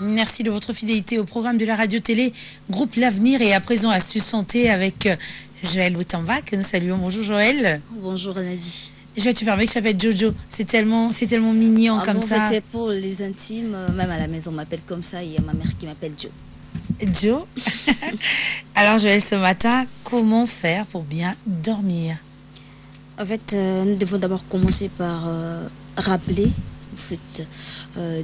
Merci de votre fidélité au programme de la radio-télé Groupe L'Avenir et à présent Astuce Santé avec Joël Boutamba que nous saluons. Bonjour Joël. Bonjour Nadie. Je te permets que je t'appelle Jojo. C'est tellement mignon comme ça. En fait, c'est pour les intimes. Même à la maison, on m'appelle comme ça. Il y a ma mère qui m'appelle Jo. Jo. Alors Joël, ce matin, comment faire pour bien dormir? En fait, nous devons d'abord commencer par rappeler,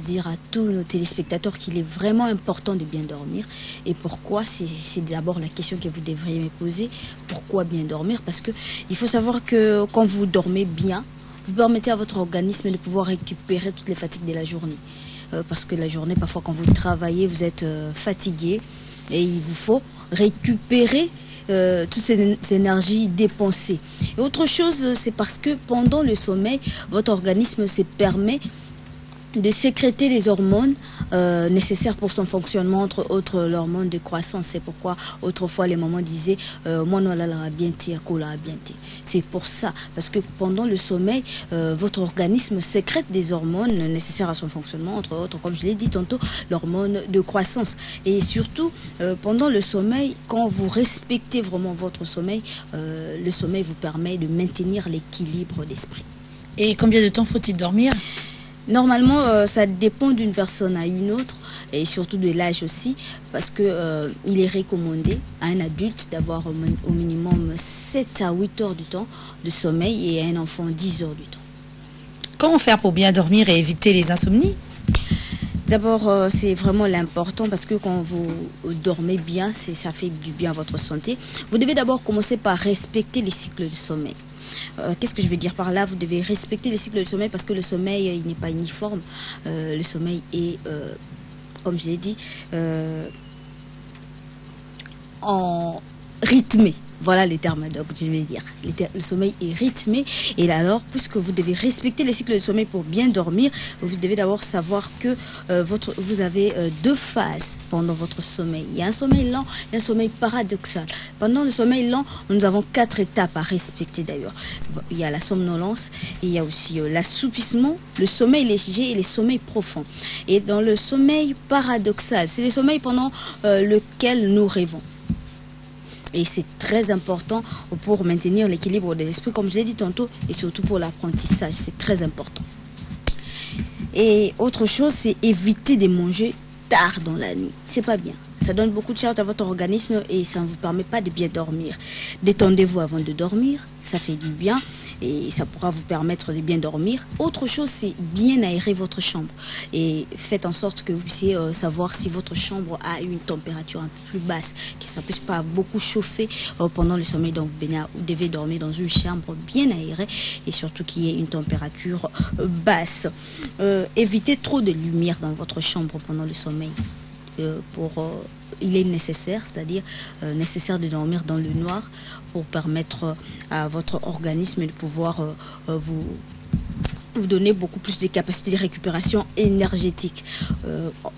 dire à tous nos téléspectateurs qu'il est vraiment important de bien dormir. Et pourquoi? C'est d'abord la question que vous devriez me poser. Pourquoi bien dormir? Parce que il faut savoir que quand vous dormez bien, vous permettez à votre organisme de pouvoir récupérer toutes les fatigues de la journée. Parce que la journée, parfois quand vous travaillez, vous êtes fatigué et il vous faut récupérer toutes ces énergies dépensées. Et autre chose, c'est parce que pendant le sommeil, votre organisme se permet de sécréter les hormones nécessaires pour son fonctionnement, entre autres l'hormone de croissance. C'est pourquoi autrefois les mamans disaient c'est pour ça, parce que pendant le sommeil, votre organisme sécrète des hormones nécessaires à son fonctionnement, entre autres, comme je l'ai dit tantôt, l'hormone de croissance. Et surtout, pendant le sommeil, quand vous respectez vraiment votre sommeil, le sommeil vous permet de maintenir l'équilibre d'esprit. Et combien de temps faut-il dormir? Normalement, ça dépend d'une personne à une autre et surtout de l'âge aussi, parce que il est recommandé à un adulte d'avoir au minimum 7 à 8 heures du temps de sommeil et à un enfant 10 heures du temps. Comment faire pour bien dormir et éviter les insomnies? D'abord, c'est vraiment l'important parce que quand vous dormez bien, ça fait du bien à votre santé. Vous devez d'abord commencer par respecter les cycles du sommeil. Qu'est-ce que je veux dire par là? Vous devez respecter les cycles du sommeil parce que le sommeil, il n'est pas uniforme. Le sommeil est, comme je l'ai dit, en rythmé. Voilà les termes, donc je vais dire. Le sommeil est rythmé. Et alors, puisque vous devez respecter les cycles de sommeil pour bien dormir, vous devez d'abord savoir que vous avez deux phases pendant votre sommeil. Il y a un sommeil lent et un sommeil paradoxal. Pendant le sommeil lent, nous avons 4 étapes à respecter d'ailleurs. Il y a la somnolence, il y a aussi l'assoupissement, le sommeil léger et les sommeils profonds. Et dans le sommeil paradoxal, c'est le sommeil pendant lequel nous rêvons. Et c'est très important pour maintenir l'équilibre de l'esprit, comme je l'ai dit tantôt, et surtout pour l'apprentissage, c'est très important. Et autre chose, c'est éviter de manger tard dans la nuit. C'est pas bien. Ça donne beaucoup de charge à votre organisme et ça ne vous permet pas de bien dormir. Détendez-vous avant de dormir, ça fait du bien et ça pourra vous permettre de bien dormir. Autre chose, c'est bien aérer votre chambre et faites en sorte que vous puissiez savoir si votre chambre a une température un peu plus basse, que ça ne puisse pas beaucoup chauffer pendant le sommeil. Donc vous devez dormir dans une chambre bien aérée et surtout qu'il y ait une température basse. Évitez trop de lumière dans votre chambre pendant le sommeil. Il est nécessaire, c'est-à-dire nécessaire de dormir dans le noir pour permettre à votre organisme de pouvoir vous donner beaucoup plus de capacités de récupération énergétique.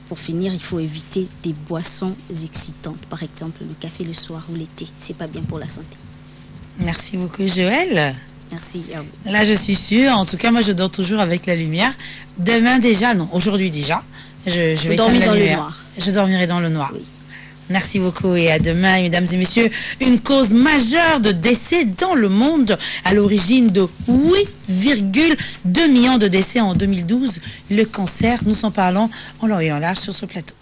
Pour finir, il faut éviter des boissons excitantes, par exemple le café le soir ou le thé. C'est pas bien pour la santé. Merci beaucoup Joël. Merci à vous. Là je suis sûre, en tout cas moi je dors toujours avec la lumière. Demain déjà, non, aujourd'hui déjà. Je vais dormir dans le noir. Je dormirai dans le noir. Oui. Merci beaucoup et à demain, mesdames et messieurs. Une cause majeure de décès dans le monde à l'origine de 8,2 millions de décès en 2012. Le cancer, nous en parlons en long et en large sur ce plateau.